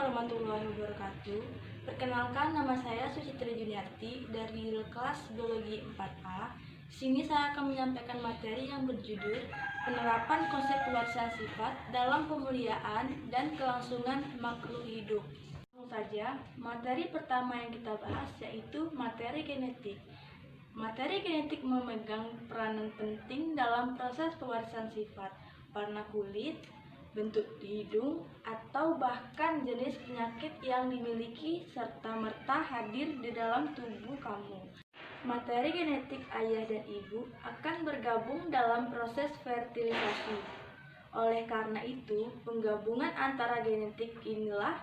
warahmatullahi wabarakatuh. Perkenalkan, nama saya Sucitri Juniarti dari kelas Biologi 4A. Di sini saya akan menyampaikan materi yang berjudul Penerapan Konsep Pewarisan Sifat dalam Pemuliaan dan Kelangsungan Makhluk Hidup. Langsung saja, materi pertama yang kita bahas yaitu materi genetik. Materi genetik memegang peranan penting dalam proses pewarisan sifat, warna kulit, bentuk hidung, atau bahkan jenis penyakit yang dimiliki serta-merta hadir di dalam tubuh kamu. Materi genetik ayah dan ibu akan bergabung dalam proses fertilisasi. Oleh karena itu, penggabungan antara genetik inilah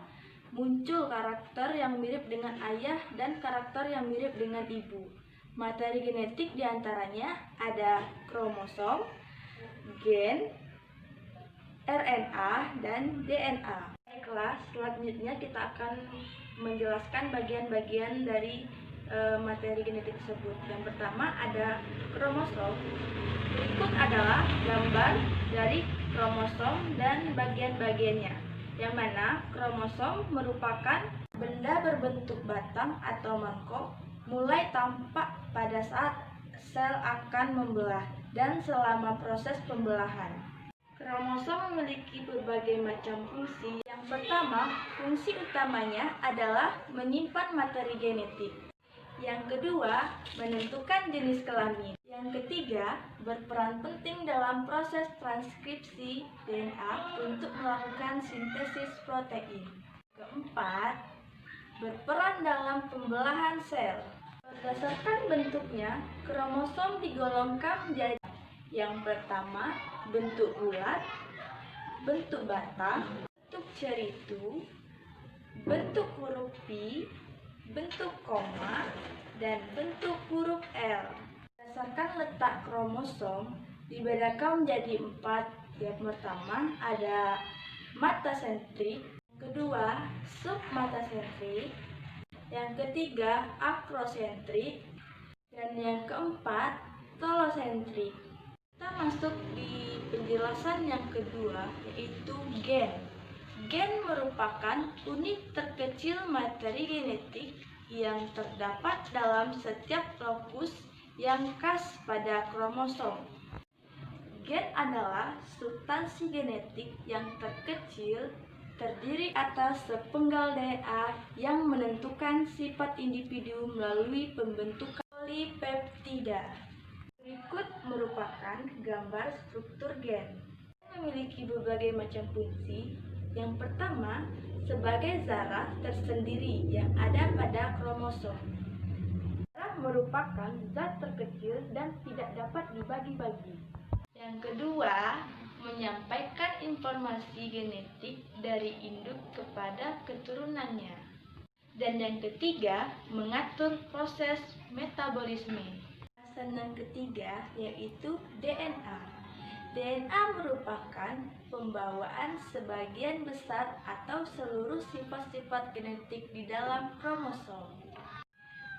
muncul karakter yang mirip dengan ayah dan karakter yang mirip dengan ibu. Materi genetik diantaranya ada kromosom, gen, RNA, dan DNA. Baiklah, selanjutnya kita akan menjelaskan bagian-bagian dari materi genetik tersebut. Yang pertama ada kromosom. Berikut adalah gambar dari kromosom dan bagian-bagiannya. Yang mana kromosom merupakan benda berbentuk batang atau mangkok, mulai tampak pada saat sel akan membelah dan selama proses pembelahan. Kromosom memiliki berbagai macam fungsi. Yang pertama, fungsi utamanya adalah menyimpan materi genetik. Yang kedua, menentukan jenis kelamin. Yang ketiga, berperan penting dalam proses transkripsi DNA untuk melakukan sintesis protein. Keempat, berperan dalam pembelahan sel. Berdasarkan bentuknya, kromosom digolongkan menjadi yang pertama, bentuk bulat, bentuk batang, bentuk ceritu, bentuk huruf pi, bentuk koma, dan bentuk huruf L. Berdasarkan letak kromosom, dibedakan menjadi 4. Yang pertama ada metasentrik, kedua submetasentrik, yang ketiga akrosentrik, dan yang keempat telosentrik. Kita masuk di penjelasan yang kedua, yaitu gen. Gen merupakan unit terkecil materi genetik yang terdapat dalam setiap lokus yang khas pada kromosom. Gen adalah substansi genetik yang terkecil terdiri atas sepenggal DNA yang menentukan sifat individu melalui pembentukan polipeptida. Berikut merupakan gambar struktur gen. Memiliki berbagai macam fungsi. Yang pertama, sebagai zarah tersendiri yang ada pada kromosom. Zarah merupakan zat terkecil dan tidak dapat dibagi-bagi. Yang kedua, menyampaikan informasi genetik dari induk kepada keturunannya. Dan yang ketiga, mengatur proses metabolisme. Yang ketiga yaitu DNA. DNA merupakan pembawaan sebagian besar atau seluruh sifat-sifat genetik di dalam kromosom.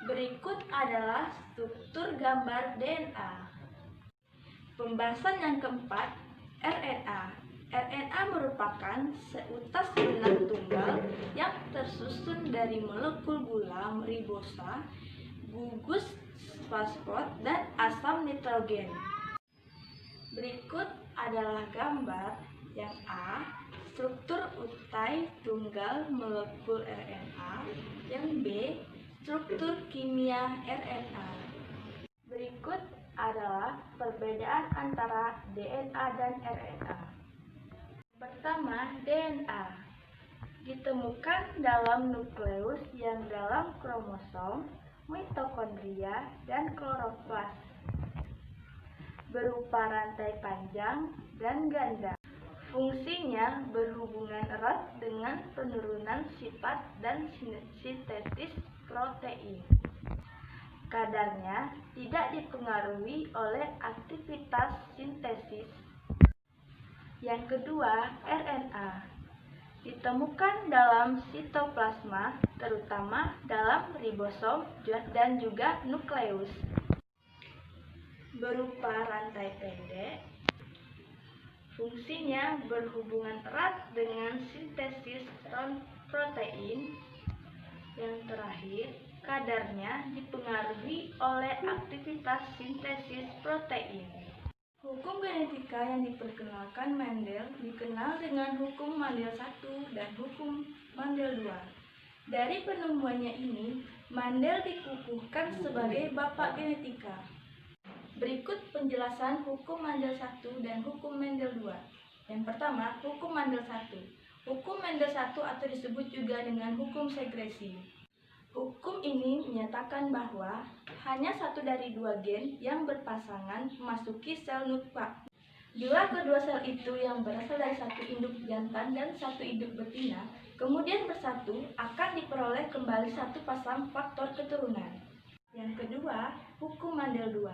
Berikut adalah struktur gambar DNA. Pembahasan yang keempat, RNA. RNA merupakan seutas benang tunggal yang tersusun dari molekul gula ribosa, gugus fosfat, dan asam nitrogen. Berikut adalah gambar yang A, struktur utai tunggal molekul RNA, yang B, struktur kimia RNA. Berikut adalah perbedaan antara DNA dan RNA. Pertama, DNA ditemukan dalam nukleus yang dalam kromosom, mitokondria, dan kloroplas, berupa rantai panjang dan ganda. Fungsinya berhubungan erat dengan penurunan sifat dan sintesis protein. Kadarnya tidak dipengaruhi oleh aktivitas sintesis. Yang kedua, RNA ditemukan dalam sitoplasma, terutama dalam ribosom dan juga nukleus, berupa rantai pendek. Fungsinya berhubungan erat dengan sintesis protein. Yang terakhir, kadarnya dipengaruhi oleh aktivitas sintesis protein. Hukum genetika yang diperkenalkan Mendel dikenal dengan hukum Mendel 1 dan hukum Mendel 2. Dari penemuannya ini, Mendel dikukuhkan sebagai bapak genetika. Berikut penjelasan hukum Mendel 1 dan hukum Mendel 2. Yang pertama, hukum Mendel 1. Hukum Mendel 1 atau disebut juga dengan hukum segresi. Hukum ini menyatakan bahwa hanya satu dari dua gen yang berpasangan memasuki sel nutfah. Bila kedua sel itu yang berasal dari satu induk jantan dan satu induk betina, kemudian bersatu, akan diperoleh kembali satu pasang faktor keturunan. Yang kedua, hukum Mendel 2.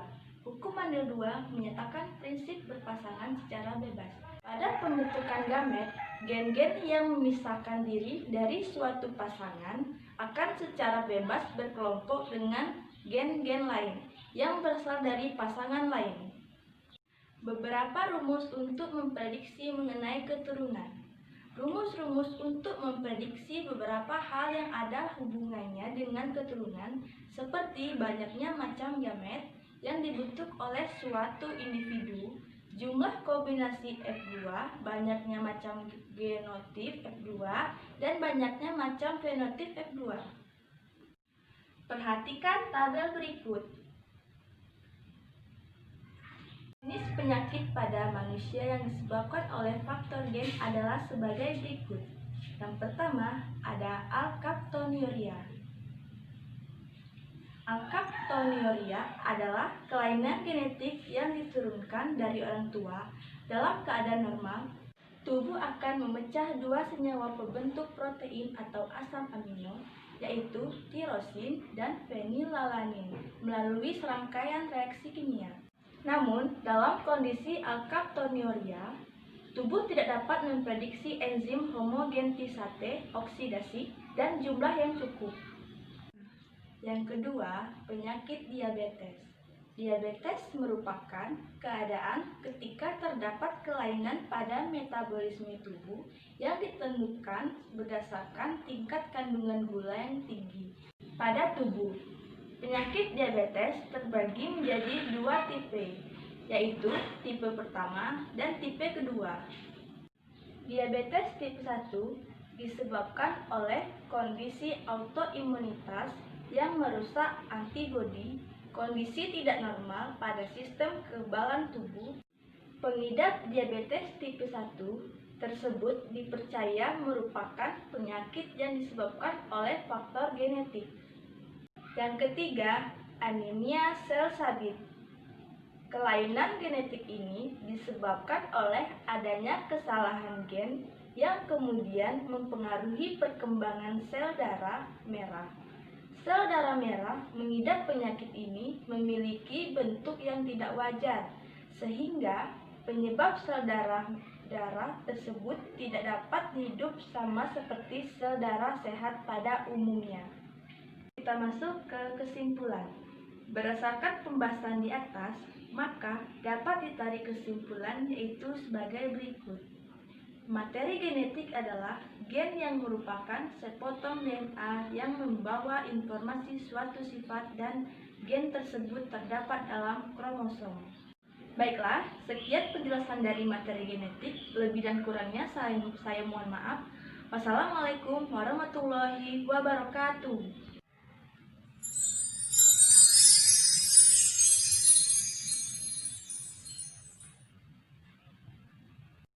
Hukum Mendel 2 menyatakan prinsip berpasangan secara bebas. Pada pembentukan gamet, gen-gen yang memisahkan diri dari suatu pasangan akan secara bebas berkelompok dengan gen-gen lain yang berasal dari pasangan lain. Beberapa rumus untuk memprediksi mengenai keturunan. Rumus-rumus untuk memprediksi beberapa hal yang ada hubungannya dengan keturunan, seperti banyaknya macam gamet yang dibentuk oleh suatu individu, jumlah kombinasi F2, banyaknya macam genotip F2, dan banyaknya macam fenotip F2. Perhatikan tabel berikut. Jenis penyakit pada manusia yang disebabkan oleh faktor gen adalah sebagai berikut. Yang pertama, ada alkaptoniuria. Alkaptoniuria adalah kelainan genetik yang diturunkan dari orang tua. Dalam keadaan normal, tubuh akan memecah dua senyawa pembentuk protein atau asam amino, yaitu tirosin dan fenilalanin, melalui serangkaian reaksi kimia. Namun, dalam kondisi alkaptoniuria, tubuh tidak dapat memprediksi enzim homogentisase oksidasi dan jumlah yang cukup. Yang kedua, penyakit diabetes. Diabetes merupakan keadaan ketika terdapat kelainan pada metabolisme tubuh yang ditentukan berdasarkan tingkat kandungan gula yang tinggi pada tubuh. Penyakit diabetes terbagi menjadi dua tipe, yaitu tipe pertama dan tipe kedua. Diabetes tipe 1 disebabkan oleh kondisi autoimunitas yang merusak antibodi, kondisi tidak normal pada sistem kekebalan tubuh. Pengidap diabetes tipe 1 tersebut dipercaya merupakan penyakit yang disebabkan oleh faktor genetik. Yang ketiga, anemia sel sabit. Kelainan genetik ini disebabkan oleh adanya kesalahan gen yang kemudian mempengaruhi perkembangan sel darah merah. Sel darah merah mengidap penyakit ini memiliki bentuk yang tidak wajar, sehingga penyebab sel darah tersebut tidak dapat hidup sama seperti sel darah sehat pada umumnya. Kita masuk ke kesimpulan. Berdasarkan pembahasan di atas, maka dapat ditarik kesimpulan yaitu sebagai berikut. Materi genetik adalah gen yang merupakan sepotong DNA yang membawa informasi suatu sifat dan gen tersebut terdapat dalam kromosom. Baiklah, sekian penjelasan dari materi genetik. Lebih dan kurangnya saya mohon maaf. Wassalamualaikum warahmatullahi wabarakatuh.